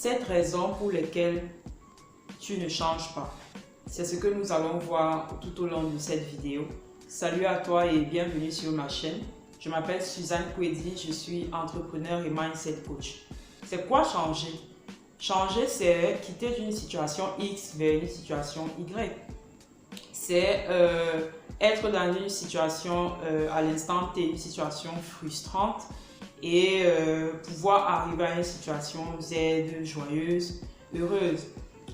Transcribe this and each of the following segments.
7 raisons pour lesquelles tu ne changes pas. C'est ce que nous allons voir tout au long de cette vidéo. Salut à toi et bienvenue sur ma chaîne. Je m'appelle Suzanne Kwedi, je suis entrepreneur et mindset coach. C'est quoi changer? Changer, c'est quitter d'une situation X vers une situation Y. C'est être dans une situation à l'instant T, une situation frustrante et pouvoir arriver à une situation Z, joyeuse, heureuse.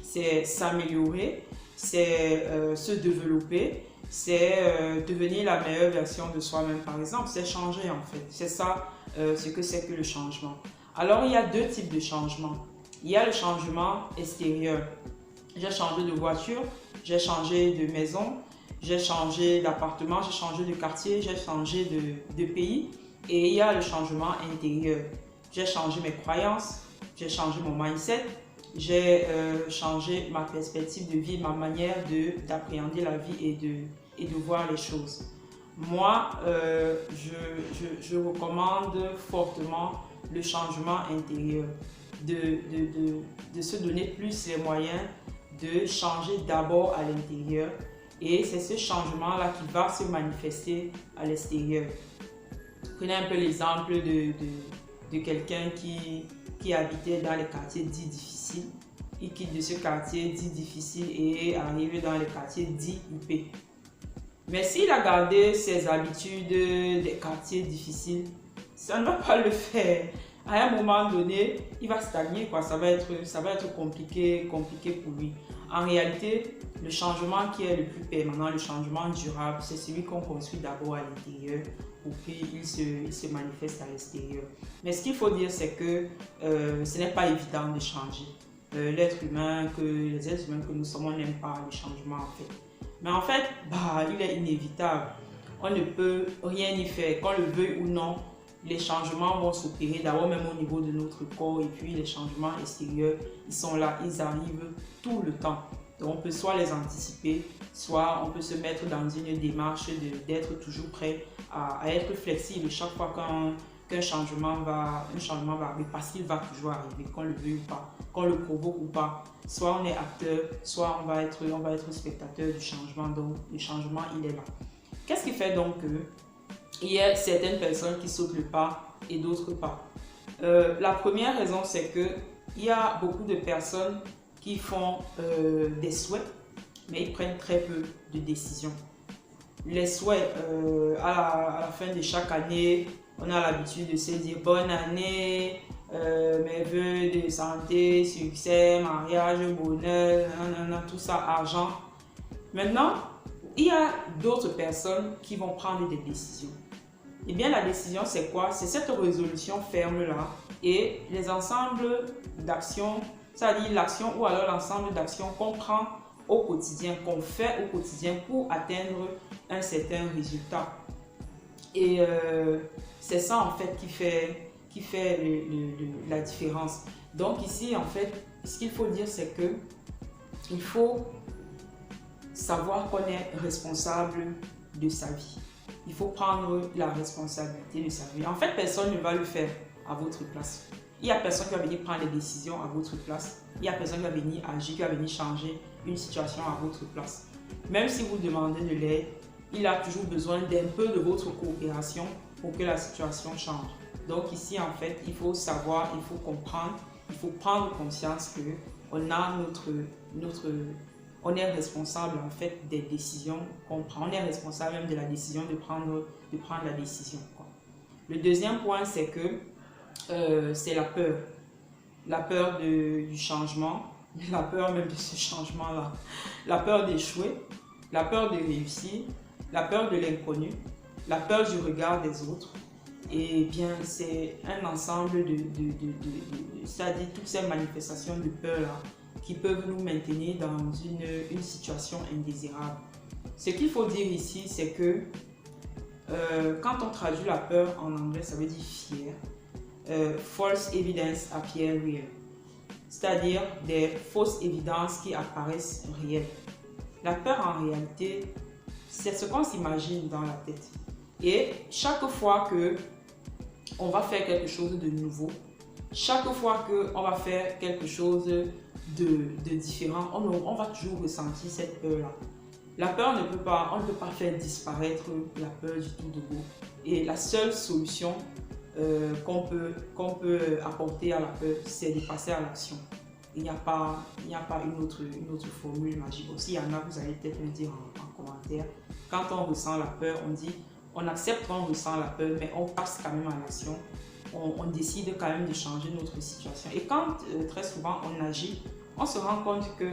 C'est s'améliorer, c'est se développer, c'est devenir la meilleure version de soi-même par exemple. C'est changer en fait. C'est ça ce que c'est que le changement. Alors il y a deux types de changements. Il y a le changement extérieur. J'ai changé de voiture, j'ai changé de maison, j'ai changé d'appartement, j'ai changé de quartier, j'ai changé de pays. Et il y a le changement intérieur. J'ai changé mes croyances, j'ai changé mon mindset, j'ai changé ma perspective de vie, ma manière d'appréhender la vie et de voir les choses. Moi, je recommande fortement le changement intérieur, de se donner plus les moyens de changer d'abord à l'intérieur. Et c'est ce changement-là qui va se manifester à l'extérieur. Prenez un peu l'exemple de quelqu'un qui habitait dans les quartiers dits difficiles. Il quitte de ce quartier dit difficile et arrive dans les quartiers dits huppés. Mais s'il a gardé ses habitudes des quartiers difficiles, ça ne va pas le faire. À un moment donné, il va stagner, quoi. Ça va être compliqué pour lui. En réalité, le changement qui est le plus permanent, le changement durable, c'est celui qu'on construit d'abord à l'intérieur pour qu'il se manifeste à l'extérieur. Mais ce qu'il faut dire, c'est que ce n'est pas évident de changer. L'être humain, les êtres humains que nous sommes, on n'aime pas le changement en fait. Mais en fait, il est inévitable. On ne peut rien y faire, qu'on le veuille ou non. Les changements vont s'opérer d'abord même au niveau de notre corps et puis les changements extérieurs, ils sont là, ils arrivent tout le temps. Donc on peut soit les anticiper, soit on peut se mettre dans une démarche d'être toujours prêt à être flexible chaque fois qu'un changement va arriver parce qu'il va toujours arriver, qu'on le veuille ou pas, qu'on le provoque ou pas. Soit on est acteur, soit on va être spectateur du changement. Donc le changement, il est là. Qu'est-ce qui fait donc que il y a certaines personnes qui sautent le pas et d'autres pas? La première raison, c'est qu'il y a beaucoup de personnes qui font des souhaits, mais ils prennent très peu de décisions. Les souhaits, à la fin de chaque année, on a l'habitude de se dire bonne année, mes vœux de santé, succès, mariage, bonheur, tout ça, argent. Maintenant, il y a d'autres personnes qui vont prendre des décisions. Eh bien, la décision, c'est quoi? C'est cette résolution ferme-là et les ensembles d'actions, c'est-à-dire l'action ou alors l'ensemble d'actions qu'on prend au quotidien, qu'on fait au quotidien pour atteindre un certain résultat. Et c'est ça, en fait, qui fait la différence. Donc ici, en fait, ce qu'il faut dire, c'est que il faut savoir qu'on est responsable de sa vie. Il faut prendre la responsabilité de sa vie. En fait, personne ne va le faire à votre place. Il n'y a personne qui va venir prendre les décisions à votre place. Il n'y a personne qui va venir agir, qui va venir changer une situation à votre place. Même si vous demandez de l'aide, il a toujours besoin d'un peu de votre coopération pour que la situation change. Donc ici, en fait, il faut savoir, il faut comprendre, il faut prendre conscience qu'on a on est responsable en fait des décisions qu'on prend. On est responsable même de la décision de prendre la décision, quoi. Le deuxième point, c'est que c'est la peur. La peur du changement, la peur même de ce changement-là. La peur d'échouer, la peur de réussir, la peur de l'inconnu, la peur du regard des autres. Et bien, c'est un ensemble c'est-à-dire toutes ces manifestations de peur-là qui peuvent nous maintenir dans une situation indésirable. Ce qu'il faut dire ici, c'est que quand on traduit la peur en anglais, ça veut dire fear. False evidence appear real. C'est-à-dire des fausses évidences qui apparaissent réelles. La peur, en réalité, c'est ce qu'on s'imagine dans la tête. Et chaque fois que on va faire quelque chose de nouveau, chaque fois qu'on va faire quelque chose de différent, on va toujours ressentir cette peur-là. La peur on ne peut pas faire disparaître la peur du tout de go. Et la seule solution qu'on peut apporter à la peur, c'est de passer à l'action. Il n'y a pas une autre formule magique. S'il y en a, vous allez peut-être me dire en commentaire. Quand on ressent la peur, on accepte qu'on ressent la peur, mais on passe quand même à l'action. On décide quand même de changer notre situation. Et quand très souvent on agit, on se rend compte que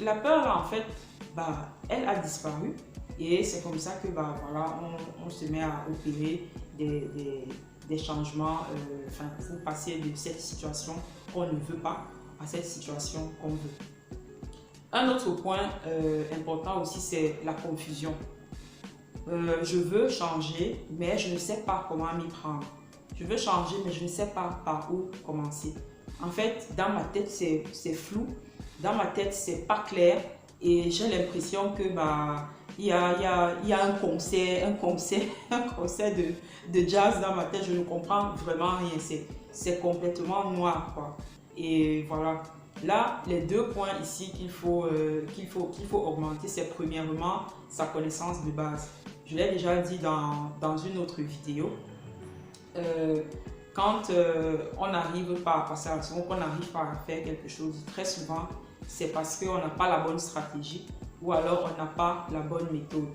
la peur, là, en fait, elle a disparu. Et c'est comme ça que voilà, on se met à opérer des changements pour passer de cette situation qu'on ne veut pas à cette situation qu'on veut. Un autre point important aussi, c'est la confusion. Je veux changer, mais je ne sais pas comment m'y prendre. Je veux changer, mais je ne sais pas par où commencer. En fait, dans ma tête, c'est flou. Dans ma tête, c'est pas clair. Et j'ai l'impression que il y a un concert de jazz dans ma tête. Je ne comprends vraiment rien. C'est complètement noir, quoi. Et voilà. Là, les deux points ici qu'il faut augmenter, c'est premièrement sa connaissance de base. Je l'ai déjà dit dans une autre vidéo. Quand on n'arrive pas à passer à l'action, qu'on n'arrive pas à faire quelque chose, très souvent, c'est parce qu'on n'a pas la bonne stratégie ou alors on n'a pas la bonne méthode.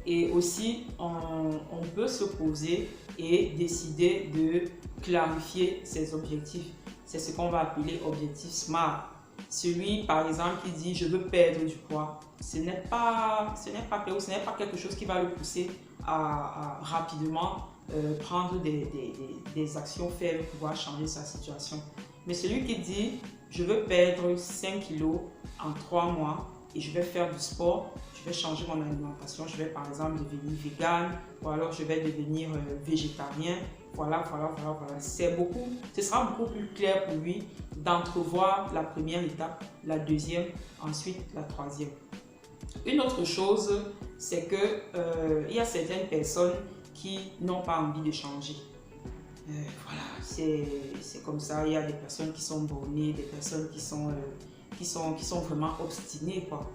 Et aussi, on peut se poser et décider de clarifier ses objectifs. C'est ce qu'on va appeler objectif SMART. Celui, par exemple, qui dit « je veux perdre du poids », ce n'est pas clair ou ce n'est pas quelque chose qui va le pousser à rapidement prendre des actions fermes pour pouvoir changer sa situation. Mais celui qui dit « je veux perdre 5 kilos en 3 mois et je vais faire du sport, je vais changer mon alimentation, je vais par exemple devenir vegan ou alors je vais devenir végétarien ». Voilà. Ce sera beaucoup plus clair pour lui d'entrevoir la première étape, la deuxième, ensuite la troisième. Une autre chose, c'est que il y a certaines personnes qui n'ont pas envie de changer. Voilà, c'est comme ça. Il y a des personnes qui sont bornées, des personnes qui sont vraiment obstinées, quoi.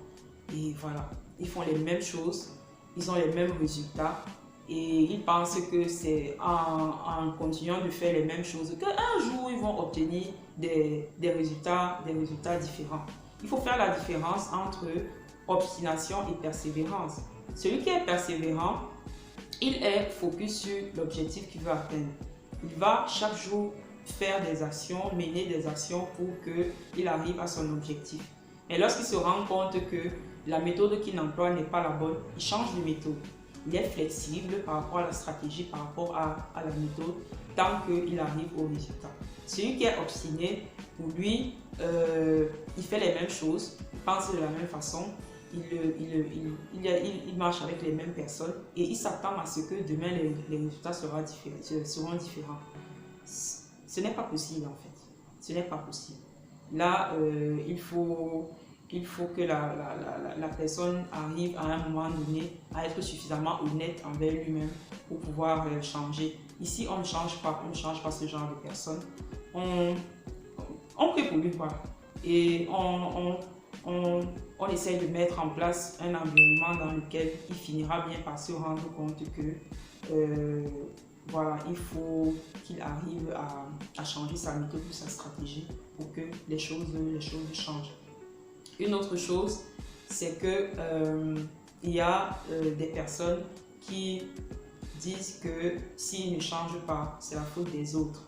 Et voilà, ils font les mêmes choses, ils ont les mêmes résultats. Et ils pensent que c'est en continuant de faire les mêmes choses qu'un jour ils vont obtenir des résultats différents. Il faut faire la différence entre obstination et persévérance. Celui qui est persévérant, il est focus sur l'objectif qu'il veut atteindre. Il va chaque jour faire des actions, mener des actions pour qu'il arrive à son objectif. Et lorsqu'il se rend compte que la méthode qu'il emploie n'est pas la bonne, il change de méthode. Il est flexible par rapport à la stratégie, par rapport à la méthode, tant qu'il arrive au résultat. Celui qui est obstiné, pour lui, il fait les mêmes choses, il pense de la même façon, il marche avec les mêmes personnes et il s'attend à ce que demain les résultats seront différents. Ce n'est pas possible en fait. Ce n'est pas possible. Là, il faut que la personne arrive à un moment donné à être suffisamment honnête envers lui-même pour pouvoir changer. Ici, on ne change pas ce genre de personne. On prie pour lui, quoi. Et on essaye de mettre en place un environnement dans lequel il finira bien par se rendre compte que voilà, il faut qu'il arrive à changer sa méthode ou sa stratégie pour que les choses changent. Une autre chose, c'est que il y a des personnes qui disent que s'ils ne changent pas, c'est la faute des autres.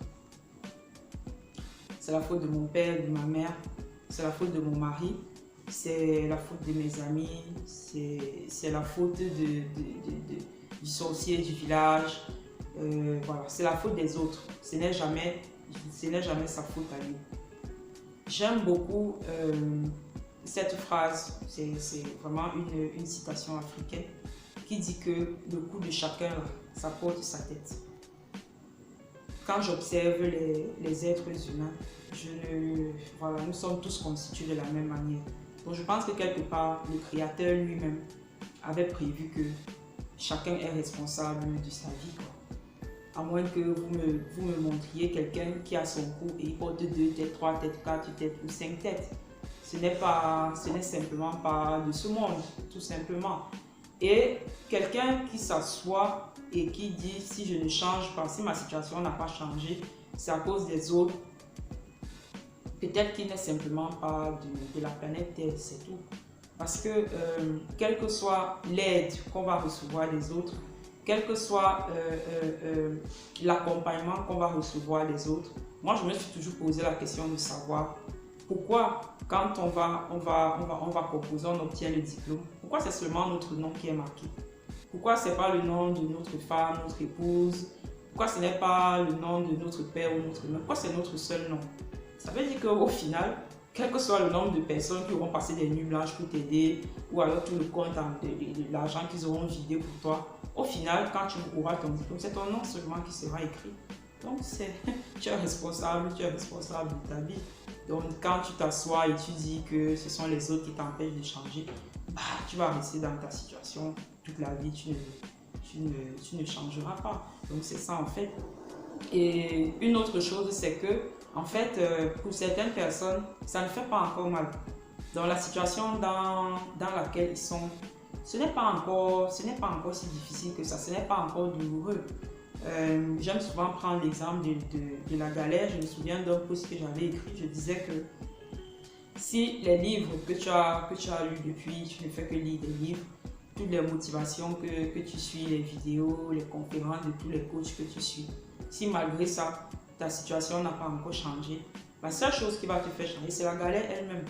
C'est la faute de mon père, de ma mère, c'est la faute de mon mari, c'est la faute de mes amis, c'est la faute du sorcier du village. Voilà, c'est la faute des autres. Ce n'est jamais sa faute à lui. J'aime beaucoup cette phrase, c'est vraiment une citation africaine qui dit que le coup de chacun, ça porte sa tête. Quand j'observe les êtres humains, voilà, nous sommes tous constitués de la même manière. Donc je pense que quelque part, le Créateur lui-même avait prévu que chacun est responsable de sa vie, quoi. à moins que vous me montriez quelqu'un qui a son cou et il porte 2 têtes, 3 têtes, 4 têtes ou 5 têtes. Ce n'est simplement pas de ce monde, tout simplement. Et quelqu'un qui s'assoit et qui dit si je ne change pas, si ma situation n'a pas changé, c'est à cause des autres. Peut-être qu'il n'est simplement pas de la planète Terre, c'est tout. Parce que quelle que soit l'aide qu'on va recevoir des autres, quel que soit l'accompagnement qu'on va recevoir des autres, moi je me suis toujours posé la question de savoir pourquoi quand on va composer, on obtient le diplôme, pourquoi c'est seulement notre nom qui est marqué? Pourquoi ce n'est pas le nom de notre femme, notre épouse? Pourquoi ce n'est pas le nom de notre père ou notre mère? Pourquoi c'est notre seul nom? Ça veut dire qu'au final, quel que soit le nombre de personnes qui auront passé des nuits blanches pour t'aider, ou alors tout le compte de l'argent qu'ils auront vidé pour toi, au final, quand tu auras ton diplôme, c'est ton nom seulement qui sera écrit. Donc, tu es responsable de ta vie. Donc, quand tu t'assois et tu dis que ce sont les autres qui t'empêchent de changer, bah, tu vas rester dans ta situation toute la vie, tu ne changeras pas. Donc, c'est ça en fait. Et une autre chose, c'est que, en fait, pour certaines personnes, ça ne fait pas encore mal. Dans la situation dans laquelle ils sont, ce n'est pas encore si difficile que ça, ce n'est pas encore douloureux. J'aime souvent prendre l'exemple de la galère. Je me souviens d'un post que j'avais écrit, je disais que si les livres que tu as lus depuis, tu ne fais que lire des livres, toutes les motivations que tu suis, les vidéos, les conférences de tous les coachs que tu suis, si malgré ça, ta situation n'a pas encore changé, la seule chose qui va te faire changer, c'est la galère elle-même.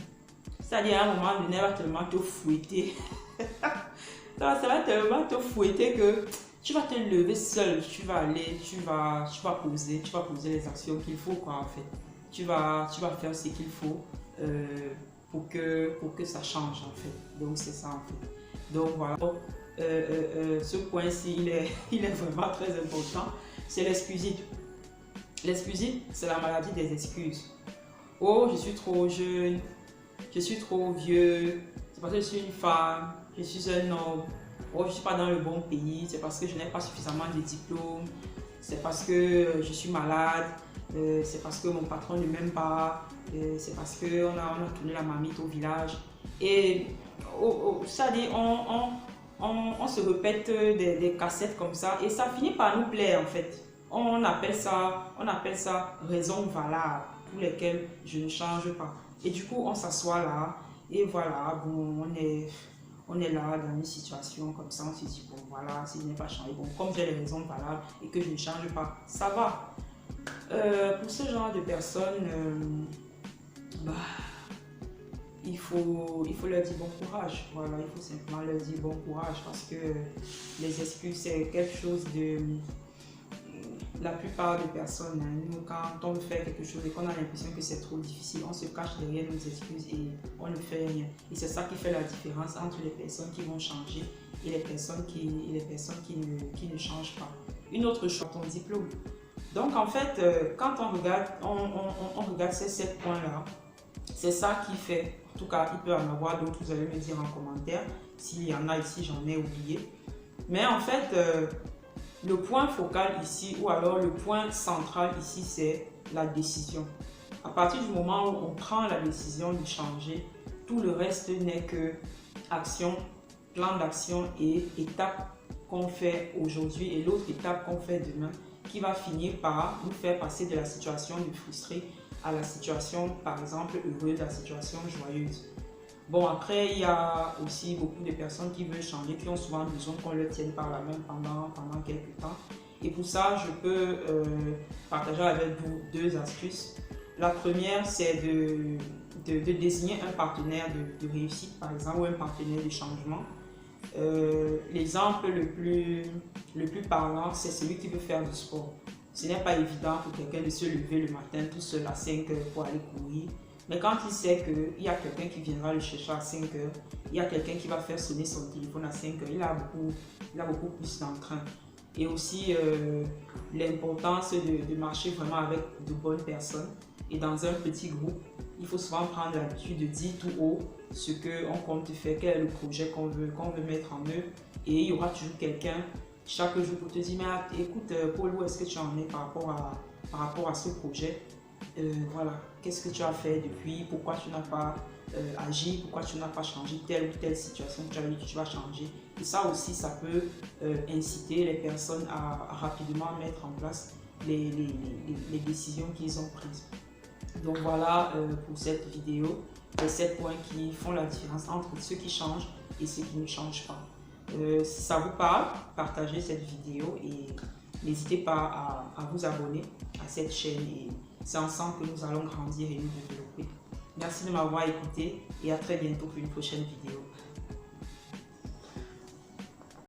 C'est-à-dire, à un moment donné, elle va tellement te fouetter. Ça va tellement te fouetter que tu vas te lever seul. Tu vas aller, tu vas poser les actions qu'il faut, quoi, en fait. Tu vas faire ce qu'il faut pour que ça change, en fait. Donc, c'est ça, en fait. Donc, voilà. Ce point-ci, il est vraiment très important. C'est l'excusite. L'excusite, c'est la maladie des excuses. Oh, je suis trop jeune, je suis trop vieux, c'est parce que je suis une femme, je suis un homme, oh, je ne suis pas dans le bon pays, c'est parce que je n'ai pas suffisamment de diplômes, c'est parce que je suis malade, c'est parce que mon patron ne m'aime pas, c'est parce qu'on a tourné la marmite au village. Et ça dit, on se répète des cassettes comme ça et ça finit par nous plaire en fait. On appelle ça raison valable pour lesquelles je ne change pas. Et du coup, on s'assoit là et voilà, bon, on est là dans une situation comme ça, on se dit, bon voilà, si je n'ai pas changé, bon, comme j'ai les raisons valables et que je ne change pas, ça va. Pour ce genre de personnes, il faut leur dire bon courage. Voilà, il faut simplement leur dire bon courage parce que les excuses, c'est quelque chose de... La plupart des personnes, nous, quand on fait quelque chose et qu'on a l'impression que c'est trop difficile, on se cache derrière nos excuses et on ne fait rien. Et c'est ça qui fait la différence entre les personnes qui vont changer et les personnes qui ne changent pas. Une autre chose, ton diplôme. Donc en fait, quand on regarde ces 7 points-là, c'est ça qui fait, en tout cas, il peut en avoir d'autres, vous allez me dire en commentaire s'il y en a ici, j'en ai oublié. Mais en fait, le point focal ici, ou alors le point central ici, c'est la décision. À partir du moment où on prend la décision de changer, tout le reste n'est que action, plan d'action et étape qu'on fait aujourd'hui et l'autre étape qu'on fait demain qui va finir par nous faire passer de la situation de frustré à la situation, par exemple, heureuse, la situation joyeuse. Bon, après, il y a aussi beaucoup de personnes qui veulent changer, qui ont souvent besoin qu'on leur tienne par la main pendant quelques temps. Et pour ça, je peux partager avec vous 2 astuces. La première, c'est de désigner un partenaire de réussite, par exemple, ou un partenaire de changement. L'exemple le plus parlant, c'est celui qui veut faire du sport. Ce n'est pas évident pour quelqu'un de se lever le matin tout seul à 5 heures pour aller courir. Mais quand il sait qu'il y a quelqu'un qui viendra le chercher à 5 heures, il y a quelqu'un qui va faire sonner son téléphone à 5 heures, il a beaucoup plus d'entrain. Et aussi l'importance de marcher vraiment avec de bonnes personnes. Et dans un petit groupe, il faut souvent prendre l'habitude de dire tout haut ce qu'on compte faire, quel est le projet qu'on veut mettre en œuvre. Et il y aura toujours quelqu'un chaque jour pour te dire, mais écoute, Paul, où est-ce que tu en es par rapport à ce projet? Voilà, qu'est-ce que tu as fait depuis? Pourquoi tu n'as pas agi? Pourquoi tu n'as pas changé telle ou telle situation que tu avais dit que tu vas changer? Et ça aussi, ça peut inciter les personnes à rapidement mettre en place les décisions qu'ils ont prises. Donc voilà pour cette vidéo, les 7 points qui font la différence entre ceux qui changent et ceux qui ne changent pas. Si ça vous parle, partagez cette vidéo et n'hésitez pas à vous abonner à cette chaîne. Et c'est ensemble que nous allons grandir et nous développer. Merci de m'avoir écouté et à très bientôt pour une prochaine vidéo.